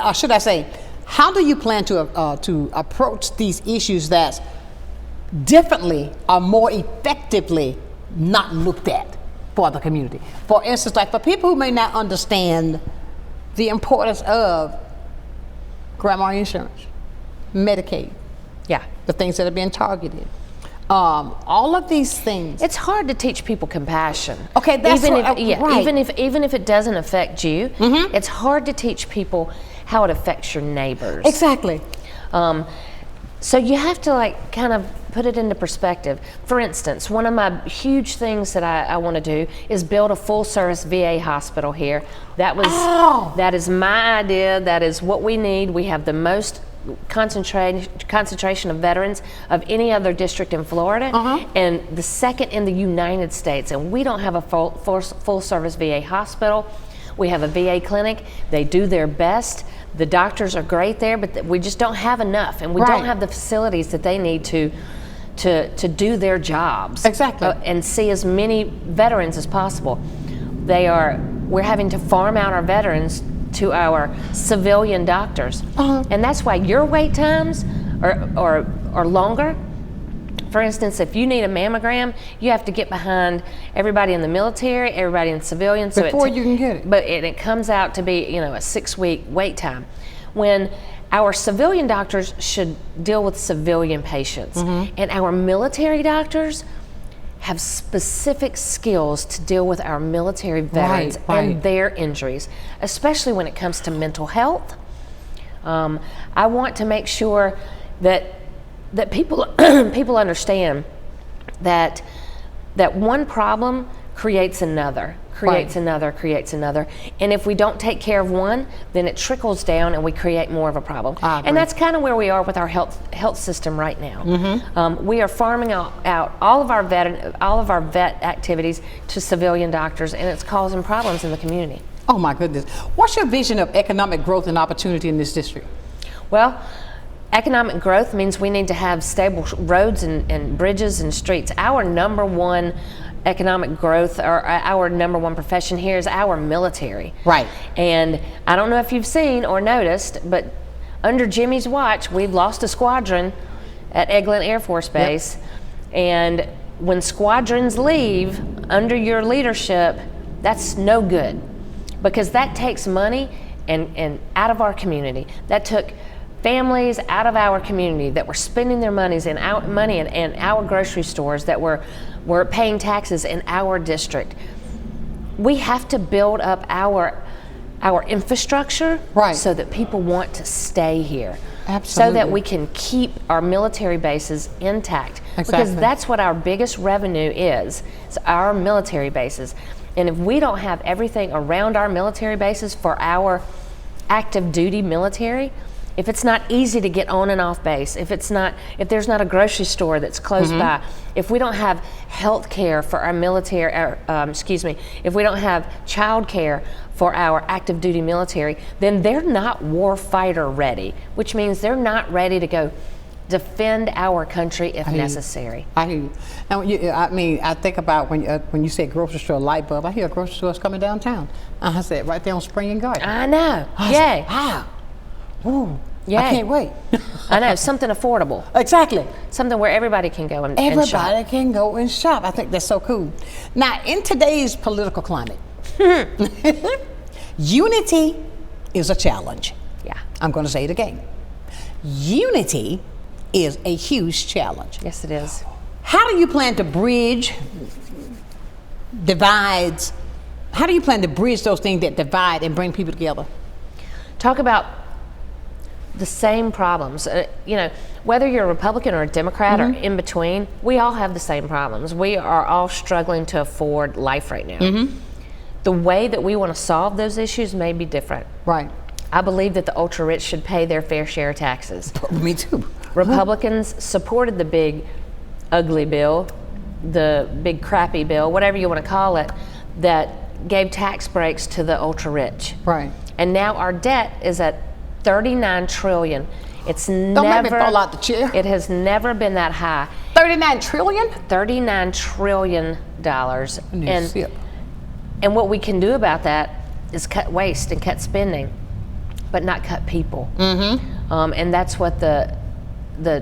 Or should I say, how do you plan to approach these issues that differently or more effectively not looked at for the community? For instance, like for people who may not understand the importance of grandma insurance, Medicaid, the things that are being targeted, all of these things. It's hard to teach people compassion. Okay, that's right. Even if it doesn't affect you, it's hard to teach people how it affects your neighbors. Exactly. So you have to kind of put it into perspective. For instance, one of my huge things that I want to do is build a full-service VA hospital here. That is my idea. That is what we need. We have the most concentration of veterans of any other district in Florida, and the second in the United States. And we don't have a full-service VA hospital. We have a VA clinic. They do their best. The doctors are great there, but we just don't have enough, and we don't have the facilities that they need to do their jobs. Exactly. And see as many veterans as possible. We're having to farm out our veterans to our civilian doctors, and that's why your wait times are longer. For instance, if you need a mammogram, you have to get behind everybody in the military, everybody in civilian, so before you can get it. But it comes out to be, a 6-week wait time, when our civilian doctors should deal with civilian patients, and our military doctors have specific skills to deal with our military veterans and their injuries, especially when it comes to mental health. I want to make sure that people people understand that one problem creates another, creates another, and if we don't take care of one, then it trickles down and we create more of a problem. And that's kind of where we are with our health system right now. We are farming out all of our vet activities to civilian doctors, and it's causing problems in the community. Oh my goodness. What's your vision of economic growth and opportunity in this district? Well, economic growth means we need to have stable roads and bridges and streets. Our number one economic growth, or our number one profession here, is our military. Right. And I don't know if you've seen or noticed, but under Jimmy's watch, we've lost a squadron at Eglin Air Force Base. Yep. And when squadrons leave under your leadership, that's no good, because that takes money and out of our community. That took families out of our community that were spending their monies in our grocery stores, that were paying taxes in our district. We have to build up our infrastructure, right, so that people want to stay here. Absolutely. So that we can keep our military bases intact. Exactly. Because that's what our biggest revenue is our military bases. And if we don't have everything around our military bases for our active duty military, if it's not easy to get on and off base, if there's not a grocery store that's close by, if we don't have health care for our military, if we don't have child care for our active duty military, then they're not war fighter ready, which means they're not ready to go defend our country if necessary. I hear you. Now, I think about when you say grocery store light bulb, I hear grocery stores coming downtown. I said right there on Spring and Garden. I know. Yay. Wow. Ooh. Yay. I can't wait. I know, something affordable. Exactly. Something where everybody can go and shop. Everybody can go and shop. I think that's so cool. Now, in today's political climate, unity is a challenge. Yeah. I'm going to say it again. Unity is a huge challenge. Yes, it is. How do you plan to bridge divides? How do you plan to bridge those things that divide and bring people together? Talk about the same problems. Whether you're a Republican or a Democrat or in between, we all have the same problems. We are all struggling to afford life right now. The way that we want to solve those issues may be different. Right. I believe that the ultra rich should pay their fair share of taxes. Me too. Republicans supported the big ugly bill, the big crappy bill, whatever you want to call it, that gave tax breaks to the ultra rich. Right. And now our debt is at $39 trillion. Don't make me fall out the chair. It has never been that high. 39 trillion? $39 trillion. And what we can do about that is cut waste and cut spending, but not cut people. And that's what the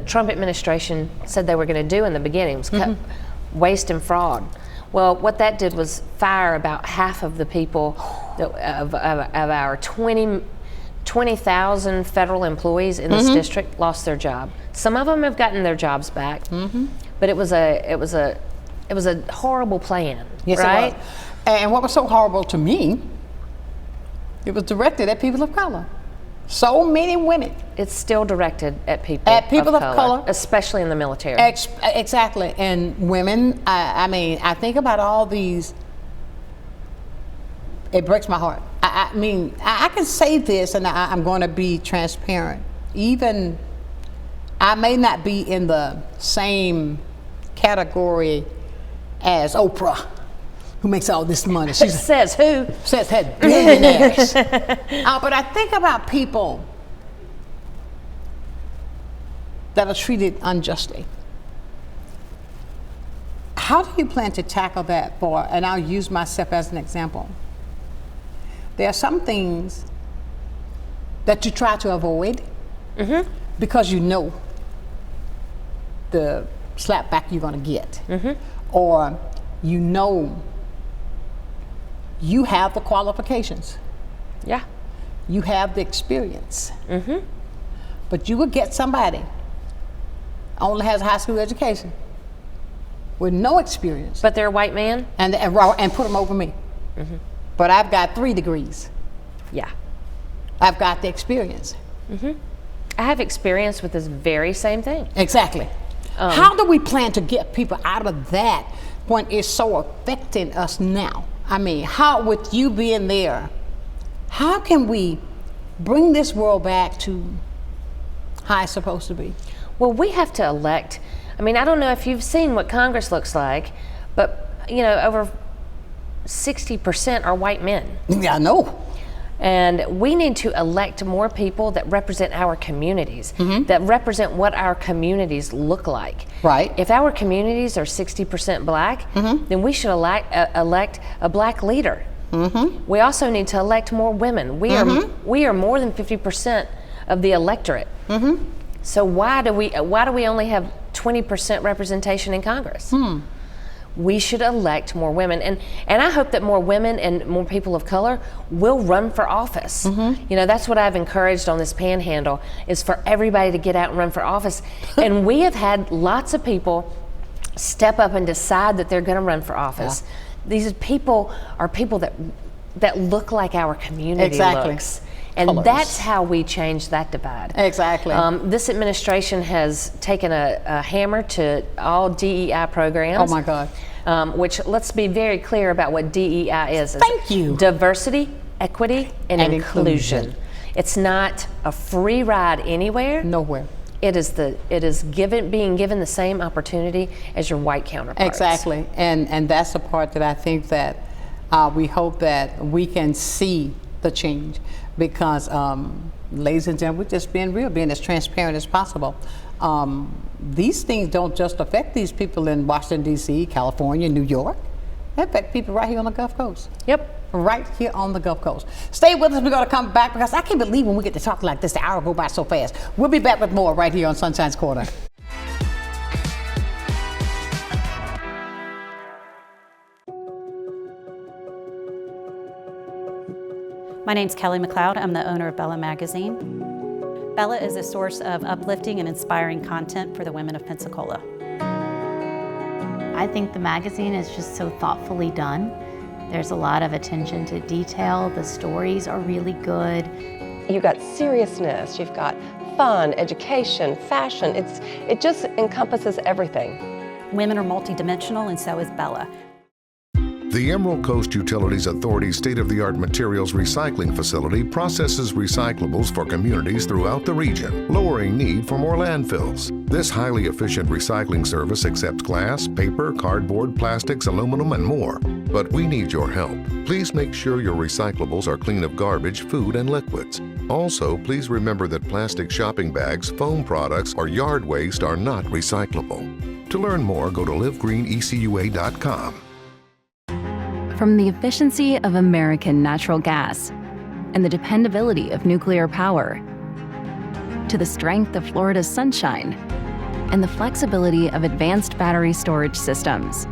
Trump administration said they were going to do in the beginning, was cut waste and fraud. Well, what that did was fire about half of the people of our 20,000 federal employees in this district lost their job. Some of them have gotten their jobs back, but it was a horrible plan. Yes, right? It was. And what was so horrible to me, it was directed at people of color. So many women. It's still directed at people of color, especially in the military. Exactly. And women, I think about all these. It breaks my heart. I can say this, and I'm going to be transparent. Even I may not be in the same category as Oprah, who makes all this money. She says who? Says had billionaires. But I think about people that are treated unjustly. How do you plan to tackle that and I'll use myself as an example. There are some things that you try to avoid because you know the slap back you're going to get. Or you know you have the qualifications. Yeah. You have the experience. But you would get somebody only has a high school education with no experience. But they're a white man? And put them over me. But I've got 3 degrees. Yeah. I've got the experience. I have experience with this very same thing. Exactly. How do we plan to get people out of that when it's so affecting us now? I mean, how, with you being there, how can we bring this world back to how it's supposed to be? Well, we have to elect. I mean, I don't know if you've seen what Congress looks like, but you know, over 60% are white men. Yeah, I know. And we need to elect more people that represent our communities, that represent what our communities look like. Right. If our communities are 60% black, then we should elect a black leader. We also need to elect more women. We are more than 50% of the electorate. So why do we only have 20% representation in Congress? We should elect more women, and I hope that more women and more people of color will run for office. You know, that's what I've encouraged on this Panhandle, is for everybody to get out and run for office. And we have had lots of people step up and decide that they're going to run for office. These people are people that look like our community looks. And that's how we change that divide. Exactly. This administration has taken a hammer to all DEI programs. Oh my God. Which, let's be very clear about what DEI is. Thank you. Diversity, equity, and inclusion. It's not a free ride anywhere. Nowhere. It is being given the same opportunity as your white counterparts. Exactly. And that's the part that I think that we hope that we can see the change. Because, ladies and gentlemen, we're just being real, being as transparent as possible. These things don't just affect these people in Washington, D.C., California, New York. They affect people right here on the Gulf Coast. Yep. Right here on the Gulf Coast. Stay with us. We're going to come back, because I can't believe when we get to talk like this, the hour go by so fast. We'll be back with more right here on Sunshine's Corner. My name's Kelly McLeod. I'm the owner of Bella Magazine. Bella is a source of uplifting and inspiring content for the women of Pensacola. I think the magazine is just so thoughtfully done. There's a lot of attention to detail. The stories are really good. You've got seriousness, you've got fun, education, fashion. It just encompasses everything. Women are multidimensional, and so is Bella. The Emerald Coast Utilities Authority's state-of-the-art materials recycling facility processes recyclables for communities throughout the region, lowering need for more landfills. This highly efficient recycling service accepts glass, paper, cardboard, plastics, aluminum, and more. But we need your help. Please make sure your recyclables are clean of garbage, food, and liquids. Also, please remember that plastic shopping bags, foam products, or yard waste are not recyclable. To learn more, go to livegreenecua.com. From the efficiency of American natural gas and the dependability of nuclear power, to the strength of Florida's sunshine and the flexibility of advanced battery storage systems,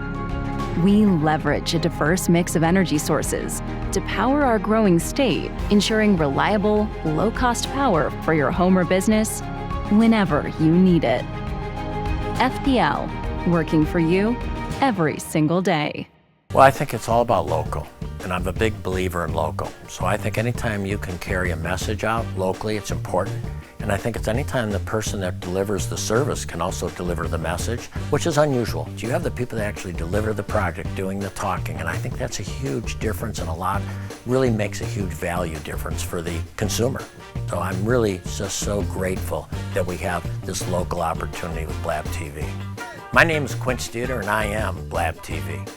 we leverage a diverse mix of energy sources to power our growing state, ensuring reliable, low-cost power for your home or business whenever you need it. FPL, working for you every single day. Well, I think it's all about local, and I'm a big believer in local. So I think anytime you can carry a message out locally, it's important. And I think it's anytime the person that delivers the service can also deliver the message, which is unusual. You have the people that actually deliver the project doing the talking, and I think that's a huge difference, and really makes a huge value difference for the consumer. So I'm really just so grateful that we have this local opportunity with Blab TV. My name is Quince Dieter, and I am Blab TV.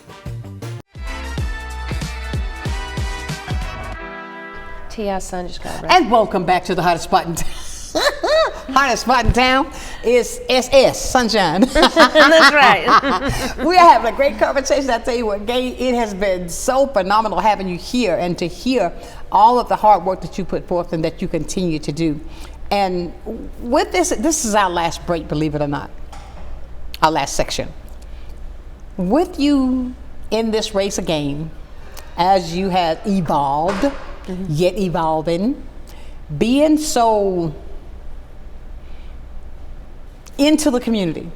T.I. son just got arrested. And welcome back to the hottest spot in hottest spot in town is SS, Sunshine. That's right. We are having a great conversation. I tell you what, Gay, it has been so phenomenal having you here and to hear all of the hard work that you put forth and that you continue to do. And with this is our last break, believe it or not, our last section. With you in this race again, as you have evolved, yet evolving, being so into the community,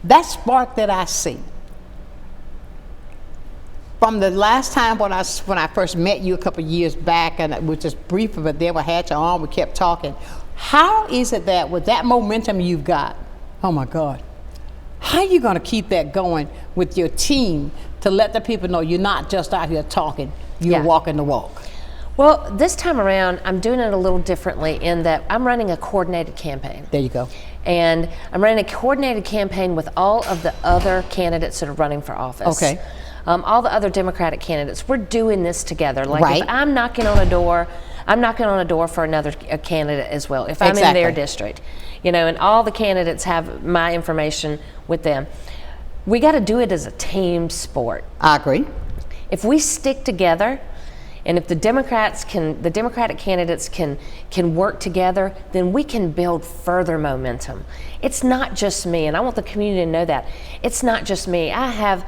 that spark that I see from the last time when I first met you a couple of years back, and it was just brief, but then we had you on, we kept talking. How is it that with that momentum you've got, oh my God, how are you going to keep that going with your team to let the people know you're not just out here talking, you're walking the walk? Well, this time around, I'm doing it a little differently in that I'm running a coordinated campaign. There you go. And I'm running a coordinated campaign with all of the other candidates that are running for office. Okay. All the other Democratic candidates. We're doing this together. Like if I'm knocking on a door, I'm knocking on a door for another candidate as well. If I'm in their district, you know, and all the candidates have my information with them. We got to do it as a team sport. I agree. If we stick together, and if the Democratic candidates can work together, then we can build further momentum. It's not just me, and I want the community to know that. It's not just me. I have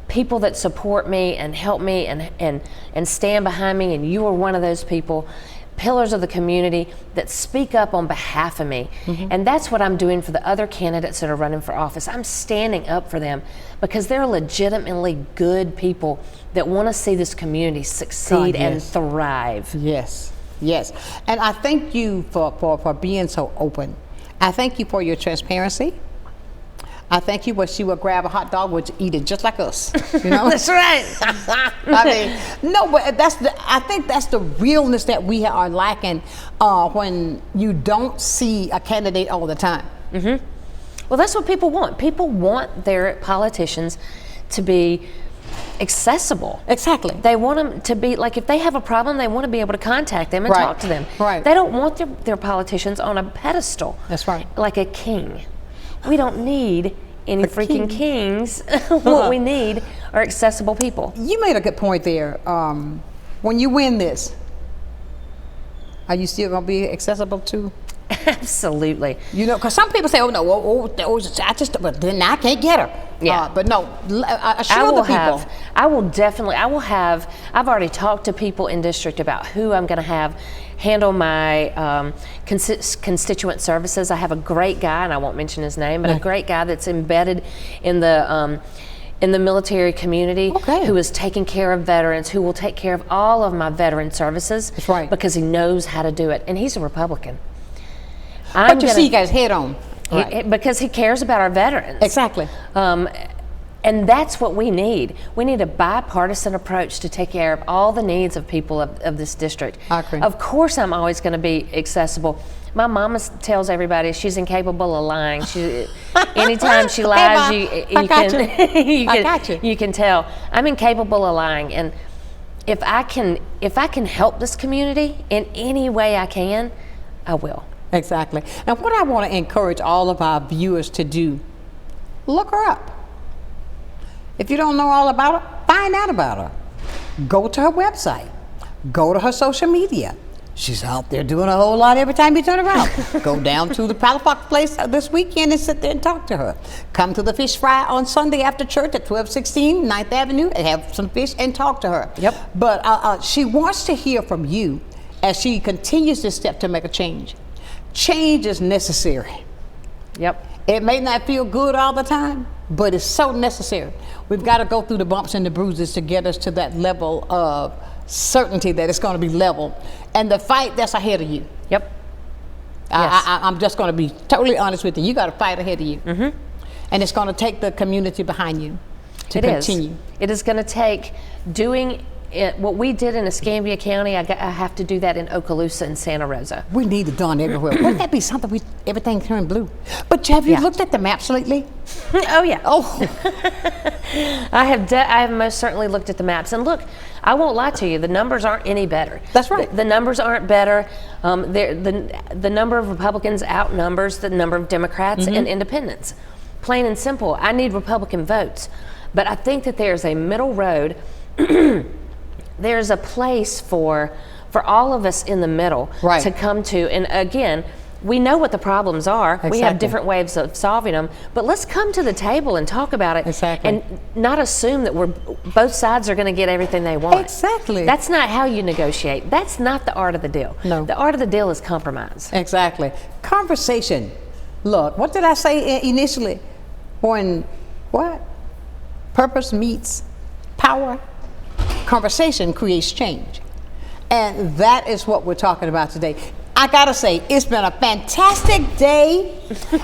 people that support me and help me and stand behind me, and you are one of those people, pillars of the community that speak up on behalf of me. And that's what I'm doing for the other candidates that are running for office. I'm standing up for them because they're legitimately good people that want to see this community succeed and thrive. Yes, yes. And I thank you for being so open. I thank you for your transparency. I thank you, but she would grab a hot dog, would eat it just like us. You know? That's right. I mean, no, but I think that's the realness that we are lacking when you don't see a candidate all the time. Well, that's what people want. People want their politicians to be accessible. Exactly. They want them to be, like, if they have a problem, they want to be able to contact them and talk to them. Right. They don't want their politicians on a pedestal. That's right. Like a king. We don't need any freaking kings. What we need are accessible people. You made a good point there. When you win this, are you still going to be accessible to? Absolutely. You know, because some people say, "Oh no, but then I can't get her." Yeah. But no, assure the people. I've already talked to people in district about who I'm going to have handle my constituent services. I have a great guy, and I won't mention his name, but a great guy that's embedded in the military community, who is taking care of veterans, who will take care of all of my veteran services. That's right. Because he knows how to do it, and he's a Republican. But you see, you guys head on. Because he cares about our veterans. Exactly. And that's what we need. We need a bipartisan approach to take care of all the needs of people of this district. I agree. Of course, I'm always going to be accessible. My mama tells everybody she's incapable of lying. Anytime she lies, you can tell. I'm incapable of lying, and if I can help this community in any way I can, I will. Exactly. And what I want to encourage all of our viewers to do, look her up. If you don't know all about her, find out about her. Go to her website. Go to her social media. She's out there doing a whole lot every time you turn around. Go down to the Palafox place this weekend and sit there and talk to her. Come to the fish fry on Sunday after church at 1216 9th Avenue and have some fish and talk to her. Yep. But she wants to hear from you as she continues this step to make a change. Change is necessary. Yep. It may not feel good all the time, but it's so necessary. We've got to go through the bumps and the bruises to get us to that level of certainty that it's going to be level. And the fight that's ahead of you. Yep. I'm just going to be totally honest with you. You got to fight ahead of you. And it's going to take the community behind you to continue. It is going to take doing what we did in Escambia County. I have to do that in Okaloosa and Santa Rosa. We need it done everywhere. Wouldn't that be something? Everything turned blue. But have you looked at the maps lately? Oh yeah. Oh. I have most certainly looked at the maps, and look, I won't lie to you. The numbers aren't any better. That's right. The numbers aren't better. The number of Republicans outnumbers the number of Democrats and independents. Plain and simple. I need Republican votes, but I think that there's a middle road. There's a place for all of us in the middle to come to. And again, we know what the problems are. Exactly. We have different ways of solving them, but let's come to the table and talk about it. Exactly. And not assume that both sides are going to get everything they want. Exactly. That's not how you negotiate. That's not the art of the deal. No. The art of the deal is compromise. Exactly. Conversation. Look, what did I say initially? When purpose meets power, conversation creates change. And that is what we're talking about today. I gotta say, it's been a fantastic day.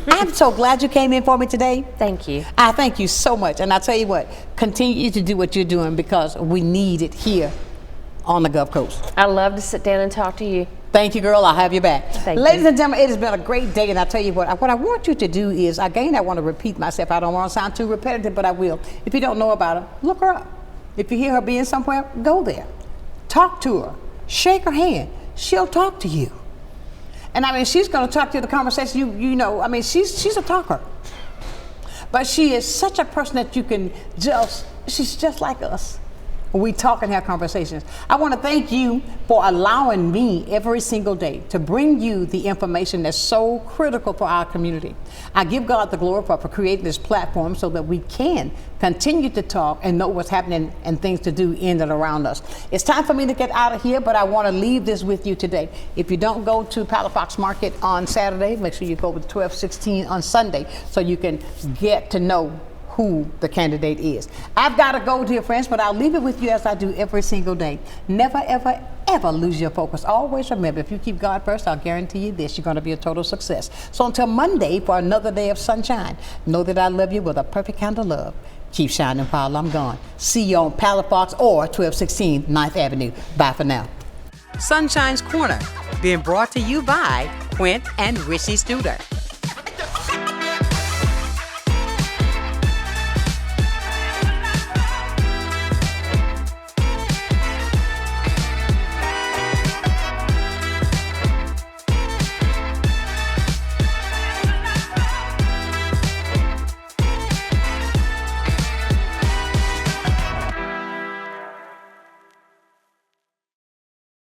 I'm so glad you came in for me today. Thank you. I thank you so much. And I tell you what, continue to do what you're doing because we need it here on the Gulf Coast. I love to sit down and talk to you. Thank you, girl. I'll have you back. Ladies you. and gentlemen, it has been a great day, and I tell you what I want you to do is, again, I want to repeat myself. I don't want to sound too repetitive, but I will. If you don't know about her, look her up. If you hear her being somewhere, go there. Talk to her. Shake her hand. She'll talk to you. And I mean, she's going to talk to you, the conversation, you know, I mean, she's a talker. But she is such a person that you can she's just like us. We talk and have conversations. I want to thank you for allowing me every single day to bring you the information that's so critical for our community. I give God the glory for creating this platform so that we can continue to talk and know what's happening and things to do in and around us. It's time for me to get out of here, but I want to leave this with you today. If you don't go to Palafox Market on Saturday, make sure you go to 1216 on Sunday so you can get to know who the candidate is. I've got to go, dear friends, but I'll leave it with you as I do every single day. Never, ever, ever lose your focus. Always remember, if you keep God first, I'll guarantee you this, you're going to be a total success. So until Monday for another day of sunshine, know that I love you with a perfect kind of love. Keep shining while I'm gone. See you on Palafox or 1216 9th Avenue. Bye for now. Sunshine's Corner, being brought to you by Quint and Richie Studer.